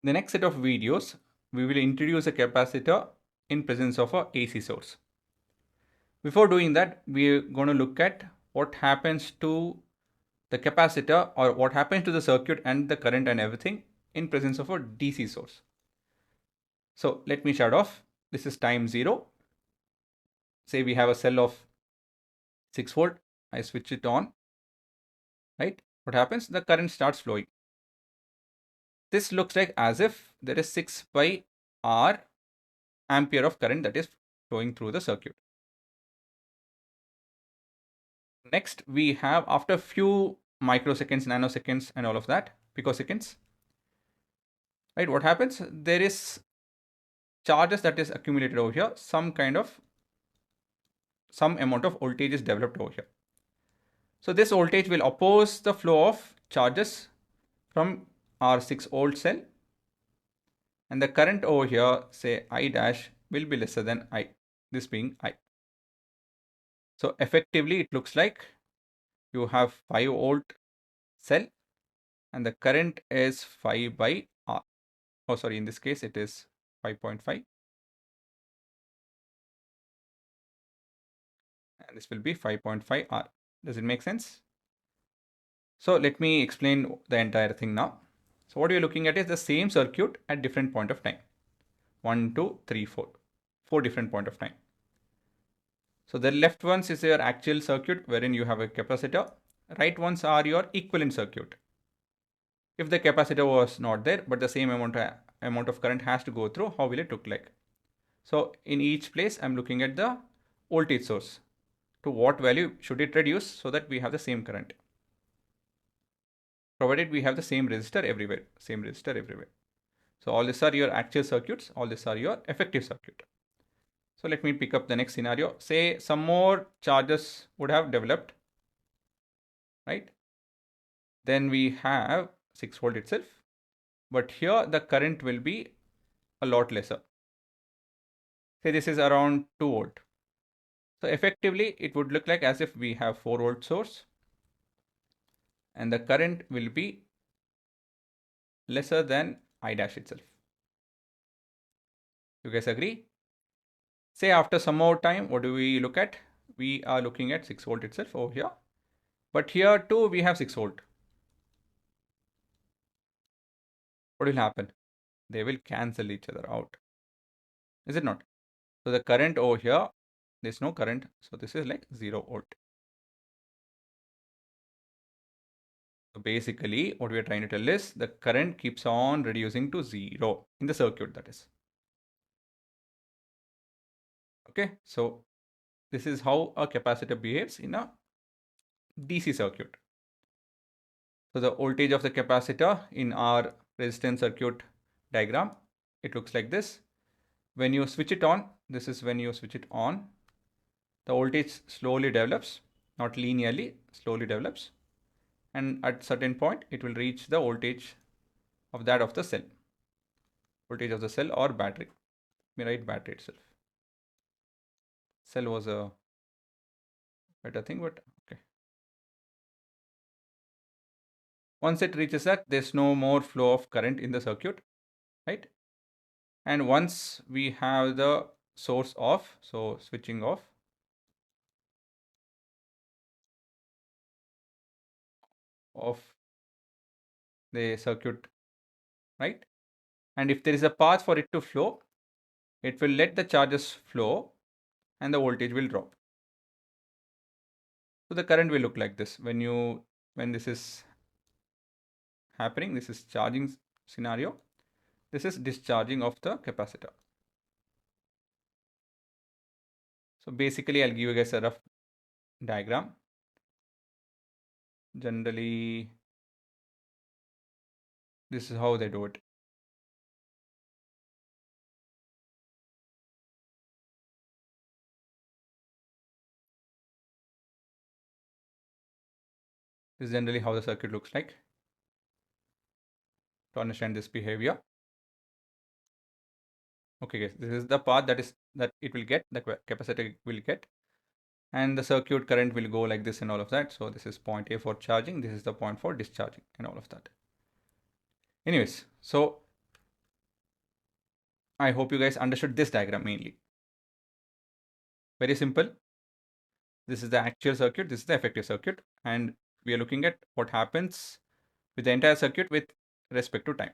The next set of videos, we will introduce a capacitor in presence of a AC source. Before doing that, we're going to look at what happens to the capacitor or what happens to the circuit and the current and everything in presence of a DC source. So let me start off. This is time 0. Say we have a cell of 6 volt. I switch it on, right? What happens? The current starts flowing. This looks like as if there is 6 by R ampere of current that is flowing through the circuit. Next, we have after few microseconds, nanoseconds, and all of that, picoseconds, right? What happens? There is charges that is accumulated over here. Some amount of voltage is developed over here. So this voltage will oppose the flow of charges from our 6 volt cell, and the current over here, say I dash, will be lesser than I, this being I. So effectively, it looks like you have 5 volt cell and the current is 5 by R. Oh, sorry, in this case, it is 5.5. And this will be 5.5 R. Does it make sense? So let me explain the entire thing now. So what you're looking at is the same circuit at different point of time. 1, 2, 3, 4. 4 different point of time. So the left ones is your actual circuit wherein you have a capacitor. Right ones are your equivalent circuit. If the capacitor was not there, but the same amount of current has to go through, how will it look like? So in each place, I'm looking at the voltage source. To what value should it reduce so that we have the same current? Provided we have the same resistor everywhere, So all these are your actual circuits, all these are your effective circuit. So let me pick up the next scenario. Say some more charges would have developed, right? Then we have 6 volt itself, but here the current will be a lot lesser. Say this is around 2 volt. So effectively, it would look like as if we have 4 volt source and the current will be lesser than I dash itself. You guys agree? Say after some more time, what do we look at? We are looking at 6 volt itself over here. But here too, we have 6 volt. What will happen? They will cancel each other out. Is it not? So the current over here, there's no current. So this is like 0 volt. So basically, what we are trying to tell is the current keeps on reducing to 0 in the circuit, that is. Okay, so this is how a capacitor behaves in a DC circuit. So the voltage of the capacitor in our resistance circuit diagram, it looks like this. When you switch it on, this is when you switch it on, the voltage slowly develops, not linearly, slowly develops. And at certain point, it will reach the voltage of that of the cell. Voltage of the cell or battery. Let me write battery itself. Cell was a better thing, but okay. Once it reaches that, there's no more flow of current in the circuit, right? And once we have the source off, so switching off, of the circuit, right? And if there is a path for it to flow, it will let the charges flow and the voltage will drop. So the current will look like this. When this is happening, this is charging scenario. This is discharging of the capacitor. So basically, I'll give you guys a rough diagram. Generally, this is how they do it. This is generally how the circuit looks like. To understand this behavior. Okay, guys, this is the path that it will get, the capacitor will get, and the circuit current will go like this and all of that. So this is point A for charging, this is the point for discharging and all of that. Anyways, so I hope you guys understood this diagram mainly. Very simple. This is the actual circuit, this is the effective circuit, and we are looking at what happens with the entire circuit with respect to time.